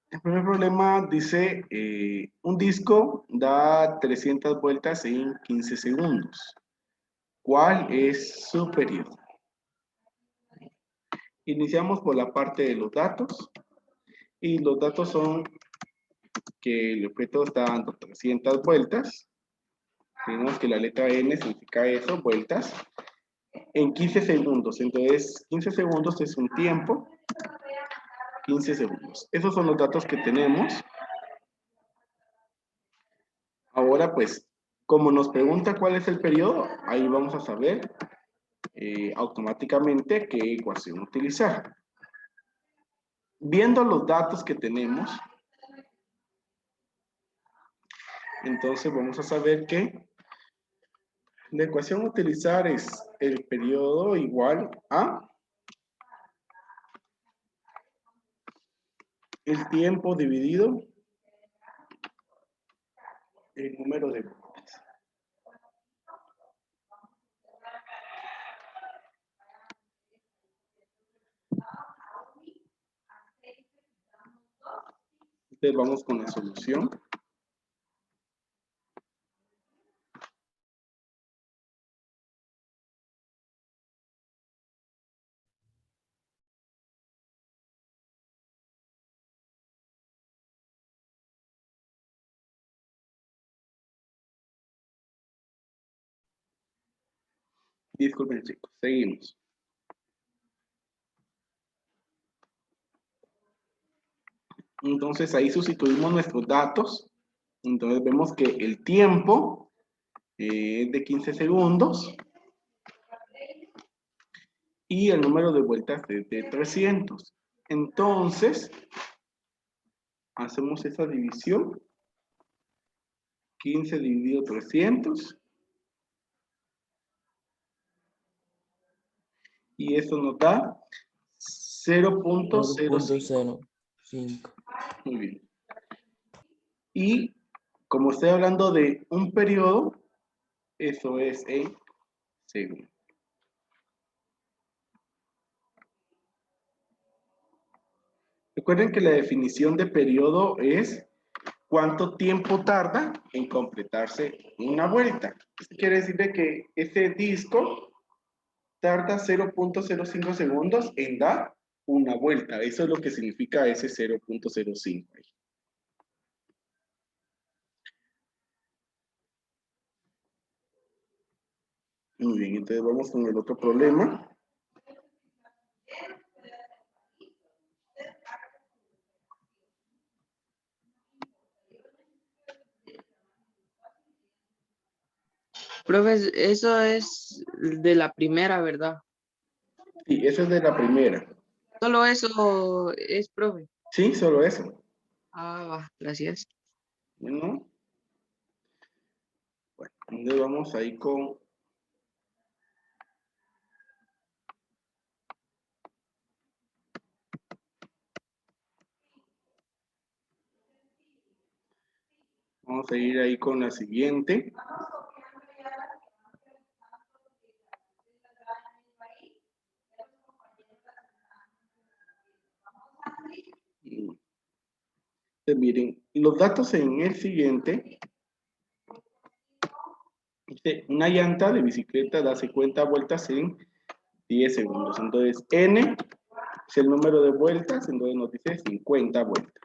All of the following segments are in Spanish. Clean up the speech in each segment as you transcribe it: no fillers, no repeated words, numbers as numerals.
El primer problema dice, un disco da 300 vueltas en 15 segundos. ¿Cuál es su periodo? Iniciamos por la parte de los datos. Y los datos son que el objeto está dando 300 vueltas. Tenemos que la letra N significa eso, vueltas, en 15 segundos. Entonces, 15 segundos es un tiempo, 15 segundos. Esos son los datos que tenemos. Ahora, pues, como nos pregunta cuál es el periodo, ahí vamos a saber automáticamente qué ecuación utilizar. Viendo los datos que tenemos, entonces vamos a saber que la ecuación a utilizar es el periodo igual a el tiempo dividido el número de vueltas. Entonces vamos con la solución. Disculpen chicos, seguimos. Entonces ahí sustituimos nuestros datos. Entonces vemos que el tiempo es de 15 segundos y el número de vueltas es de 300. Entonces, hacemos esa división. 15 dividido 300. Y eso nos da 0.05. 0.05. Muy bien. Y como estoy hablando de un periodo, eso es en segundos. Recuerden que la definición de periodo es cuánto tiempo tarda en completarse una vuelta. Esto quiere decir de que ese disco tarda 0.05 segundos en dar una vuelta. Eso es lo que significa ese 0.05. Muy bien, entonces vamos con el otro problema. Profe, eso es de la primera, ¿verdad? Sí, esa es de la primera. Solo eso es, profe. Sí, solo eso. Ah, va, gracias. Bueno, entonces vamos ahí con... Vamos a ir ahí con la siguiente. Entonces, miren, los datos en el siguiente. Una llanta de bicicleta da 50 vueltas en 10 segundos. Entonces, N es el número de vueltas, entonces nos dice 50 vueltas.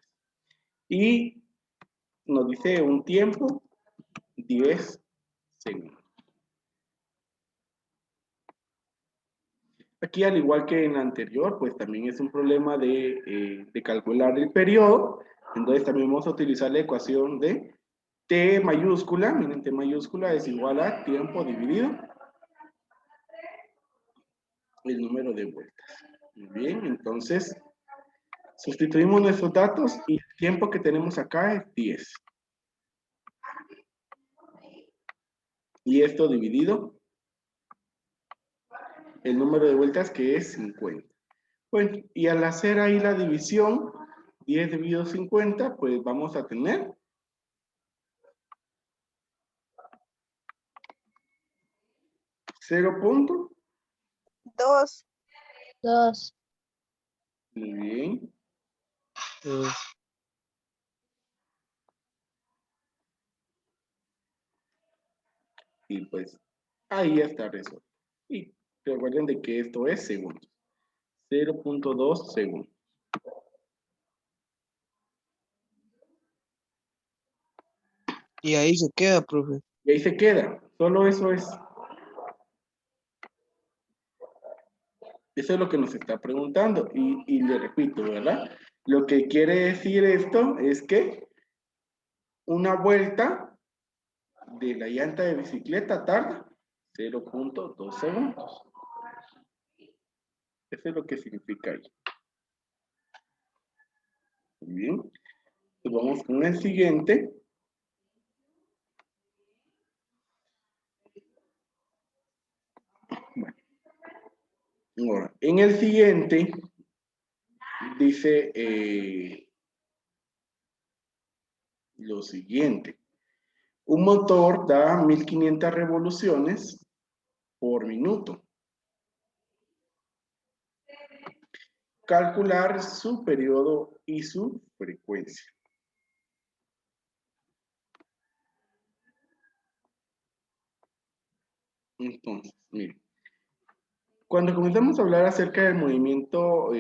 Y nos dice un tiempo, 10 segundos. Aquí, al igual que en la anterior, pues también es un problema de calcular el periodo. Entonces también vamos a utilizar la ecuación de T mayúscula. Miren, T mayúscula es igual a tiempo dividido el número de vueltas. Muy bien, entonces sustituimos nuestros datos y el tiempo que tenemos acá es 10. Y esto dividido el número de vueltas que es 50. Bueno, y al hacer ahí la división, 10 dividido 50, pues vamos a tener 0. 2. 2. Muy bien. Y pues ahí está resuelto. Y recuerden de que esto es segundos. 0.2 segundos. Y ahí se queda, profe. Y ahí se queda. Solo eso es. Eso es lo que nos está preguntando. Y le repito, ¿verdad? Lo que quiere decir esto es que una vuelta de la llanta de bicicleta tarda 0.2 segundos. Eso es lo que significa ahí. Muy bien. Entonces vamos con el siguiente. Bueno. Ahora, en el siguiente dice lo siguiente. Un motor da 1500 revoluciones por minuto. Calcular su periodo y su frecuencia. Entonces, miren. Cuando comenzamos a hablar acerca del movimiento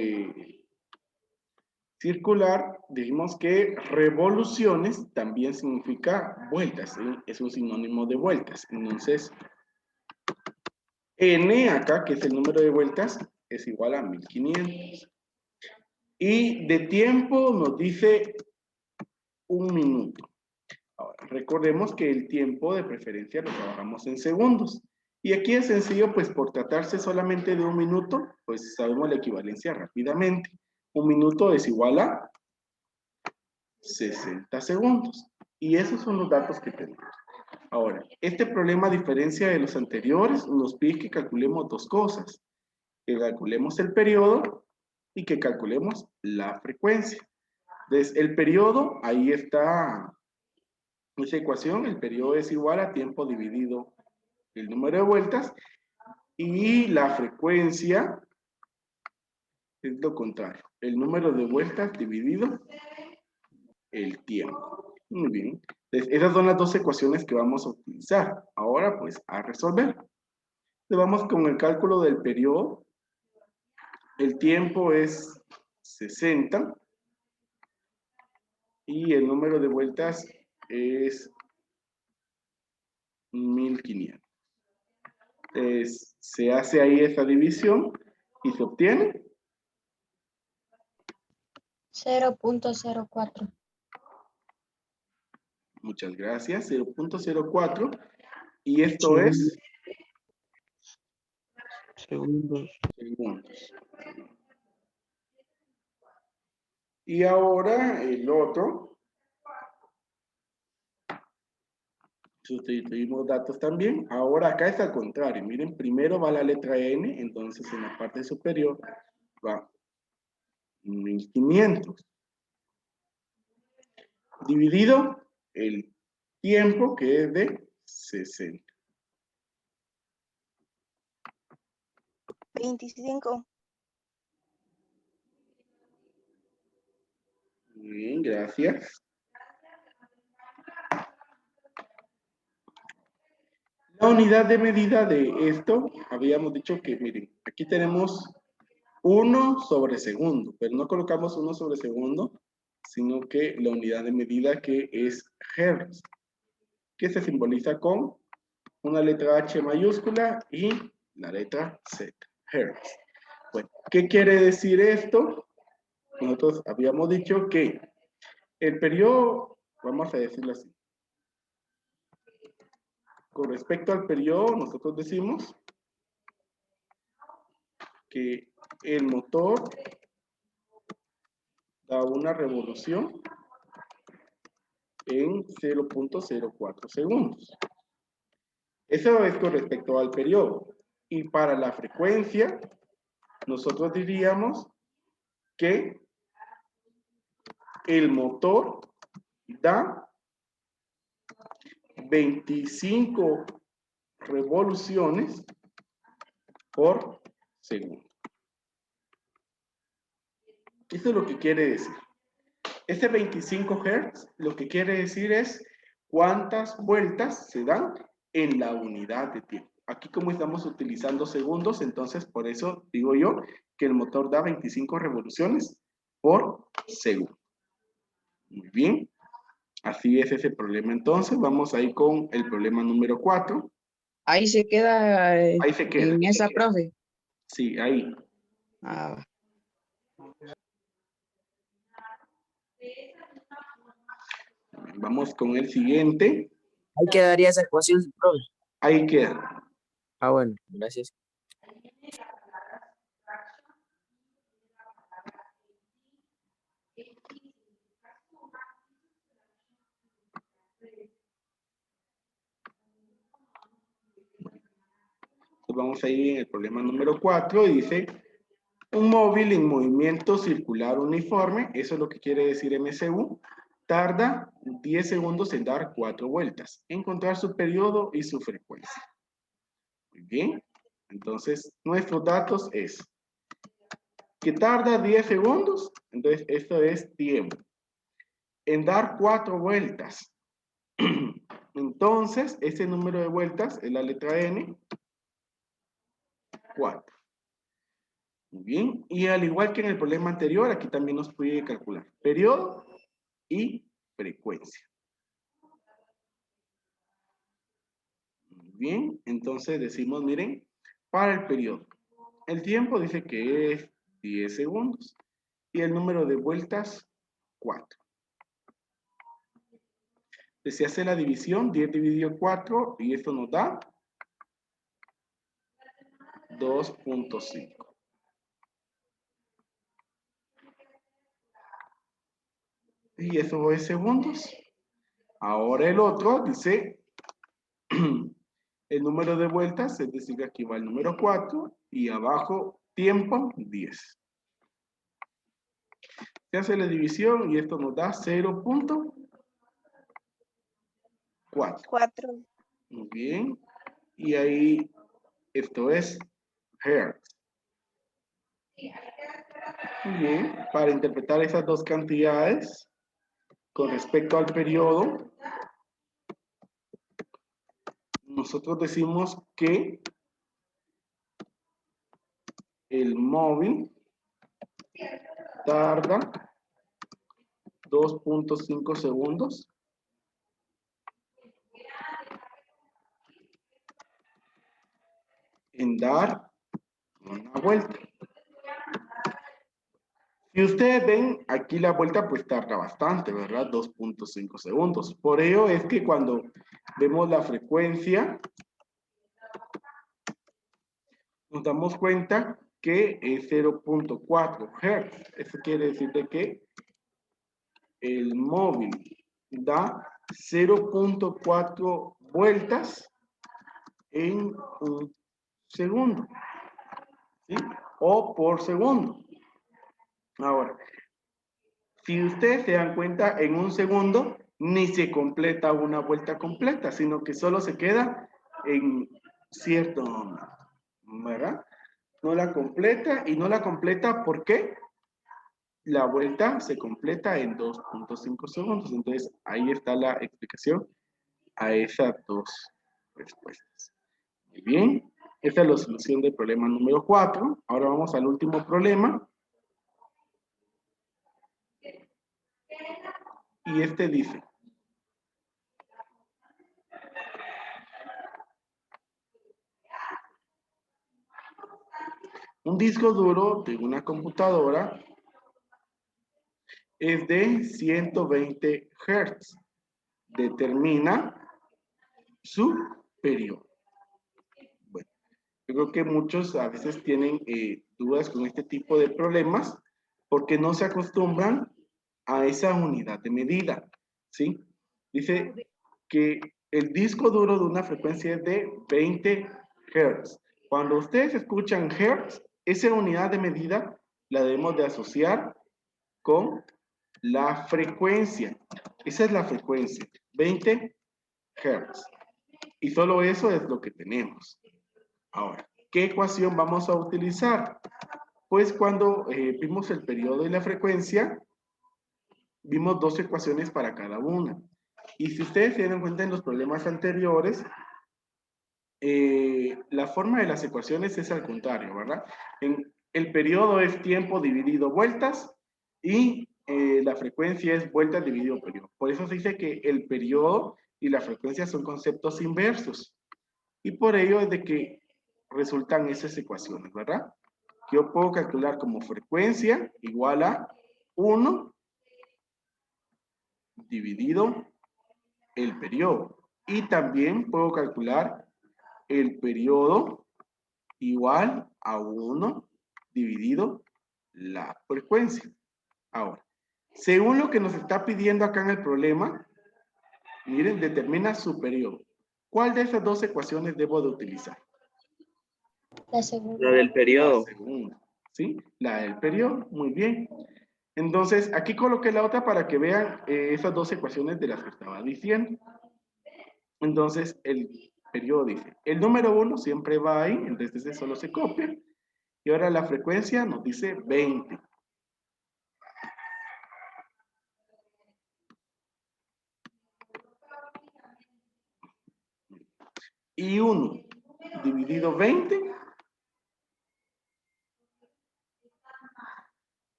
circular, dijimos que revoluciones también significa vueltas, ¿sí? Es un sinónimo de vueltas. Entonces, N acá, que es el número de vueltas, es igual a 1500. Y de tiempo nos dice 1 minuto. Ahora, recordemos que el tiempo de preferencia lo trabajamos en segundos. Y aquí es sencillo, pues por tratarse solamente de 1 minuto, pues sabemos la equivalencia rápidamente. 1 minuto es igual a 60 segundos. Y esos son los datos que tenemos. Ahora, este problema, a diferencia de los anteriores, nos pide que calculemos dos cosas. Que calculemos el periodo y que calculemos la frecuencia. Entonces, el periodo, ahí está esa ecuación, el periodo es igual a tiempo dividido el número de vueltas, y la frecuencia es lo contrario, el número de vueltas dividido el tiempo. Muy bien. Entonces, esas son las dos ecuaciones que vamos a utilizar. Ahora, pues, a resolver. Entonces, vamos con el cálculo del periodo. El tiempo es 60 y el número de vueltas es 1500. Entonces, se hace ahí esa división y se obtiene 0.04. Muchas gracias, 0.04. Y esto es Segundos. segundos. Y ahora el otro. Sustituimos datos también. Ahora acá es al contrario. Miren, primero va la letra N, entonces en la parte superior va 1500. Dividido el tiempo, que es de 60. 25. Bien, gracias. La unidad de medida de esto, habíamos dicho que, miren, aquí tenemos 1 sobre segundo, pero no colocamos 1 sobre segundo, sino que la unidad de medida que es hertz, que se simboliza con una letra H mayúscula y la letra Z, hertz. Bueno, ¿qué quiere decir esto? Nosotros habíamos dicho que el periodo, vamos a decirlo así, con respecto al periodo, nosotros decimos que el motor da una revolución en 0.04 segundos. Eso es con respecto al periodo. Y para la frecuencia, nosotros diríamos que el motor da 25 revoluciones por segundo. Eso es lo que quiere decir. Este 25 Hz lo que quiere decir es cuántas vueltas se dan en la unidad de tiempo. Aquí como estamos utilizando segundos, entonces por eso digo yo que el motor da 25 revoluciones por segundo. Muy bien. Así es ese problema. Entonces vamos a ir con el problema número 4. Ahí se queda Ahí se queda. en esa, profe. Sí, ahí. Ah, Vamos con el siguiente. Ahí quedaría esa ecuación, profe. Ahí queda. Ah, bueno, gracias. Vamos a ir en el problema número 4 y dice, un móvil en movimiento circular uniforme, eso es lo que quiere decir MCU, tarda 10 segundos en dar 4 vueltas. Encontrar su periodo y su frecuencia. Muy bien. Entonces, nuestros datos es que tarda 10 segundos, entonces esto es tiempo. En dar 4 vueltas. Entonces, ese número de vueltas es la letra N, 4. Muy bien, y al igual que en el problema anterior, aquí también nos puede calcular periodo y frecuencia. Muy bien, entonces decimos, miren, para el periodo, el tiempo dice que es 10 segundos y el número de vueltas, 4. Entonces, se hace la división, 10 dividido 4, y esto nos da 2.5. Y eso es segundos. Ahora el otro dice el número de vueltas, es decir, aquí va el número 4 y abajo tiempo 10. Se hace la división y esto nos da 0.4. 4. Muy bien. Y ahí esto es hertz. Muy bien. Para interpretar esas dos cantidades con respecto al periodo, nosotros decimos que el móvil tarda 2.5 segundos en dar una vuelta. Si ustedes ven, aquí la vuelta pues tarda bastante, ¿verdad? 2.5 segundos. Por ello es que cuando vemos la frecuencia, nos damos cuenta que es 0.4 Hz. Eso quiere decir de que el móvil da 0.4 vueltas en un segundo, ¿sí? O por segundo. Ahora, si ustedes se dan cuenta, en un segundo ni se completa una vuelta completa, sino que solo se queda en cierto momento, ¿verdad? No la completa y no la completa, ¿por qué? La vuelta se completa en 2.5 segundos. Entonces, ahí está la explicación a esas dos respuestas. Muy bien, esta es la solución del problema número 4. Ahora vamos al último problema. Y este dice, un disco duro de una computadora es de 120 Hz. Determina su periodo. Bueno, yo creo que muchos a veces tienen dudas con este tipo de problemas porque no se acostumbran a esa unidad de medida, ¿sí? Dice que el disco duro de una frecuencia es de 20 Hz. Cuando ustedes escuchan Hz, esa unidad de medida la debemos de asociar con la frecuencia. Esa es la frecuencia, 20 Hz. Y solo eso es lo que tenemos. Ahora, ¿qué ecuación vamos a utilizar? Pues cuando vimos el periodo y la frecuencia, vimos dos ecuaciones para cada una. Y si ustedes se dan cuenta en los problemas anteriores, la forma de las ecuaciones es al contrario, ¿verdad? El periodo es tiempo dividido vueltas y la frecuencia es vueltas dividido periodo. Por eso se dice que el periodo y la frecuencia son conceptos inversos. Y por ello es de que resultan esas ecuaciones, ¿verdad? Que yo puedo calcular como frecuencia igual a 1 dividido el periodo. Y también puedo calcular el periodo igual a 1 dividido la frecuencia. Ahora, según lo que nos está pidiendo acá en el problema, miren, determina su periodo. ¿Cuál de esas dos ecuaciones debo de utilizar? La segunda. La del periodo. La segunda, ¿sí? La del periodo, muy bien. Entonces, aquí coloqué la otra para que vean esas dos ecuaciones de las que estaba diciendo. Entonces, el periodo dice, el número 1 siempre va ahí, entonces ese solo se copia. Y ahora la frecuencia nos dice 20. Y 1 dividido 20.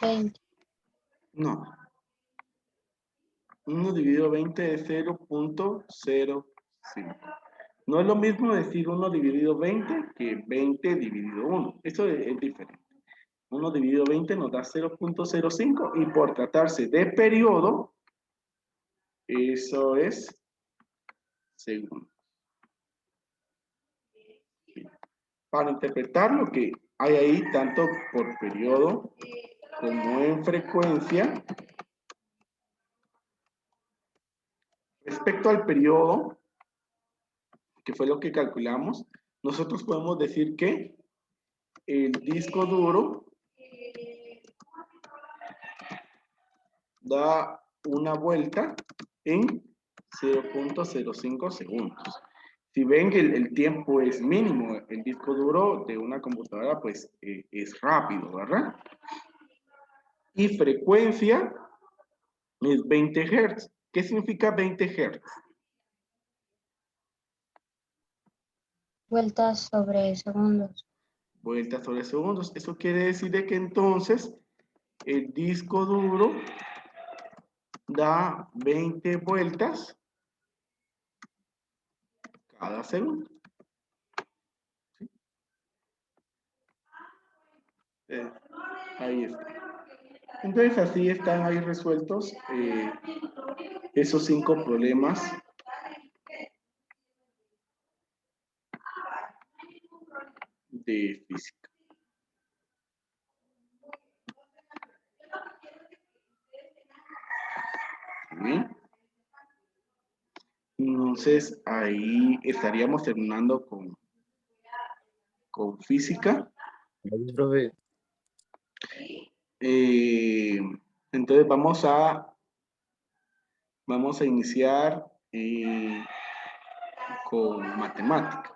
20. No. 1 dividido 20 es 0.05. No es lo mismo decir 1 dividido 20 que 20 dividido 1. Eso es diferente. 1 dividido 20 nos da 0.05 y por tratarse de periodo, eso es segundo. Para interpretar lo que hay ahí, tanto por periodo como en frecuencia, respecto al periodo, que fue lo que calculamos, nosotros podemos decir que el disco duro da una vuelta en 0.05 segundos. Si ven que el tiempo es mínimo, el disco duro de una computadora pues es rápido, ¿verdad? Y frecuencia es 20 Hz. ¿Qué significa 20 Hz? Vueltas sobre segundos. Vueltas sobre segundos. Eso quiere decir de que entonces el disco duro da 20 vueltas cada segundo. ¿Sí? Ahí está. Entonces así están ahí resueltos esos 5 problemas de física. Bien. Entonces ahí estaríamos terminando con física. Gracias, profe. Entonces vamos a iniciar con matemática.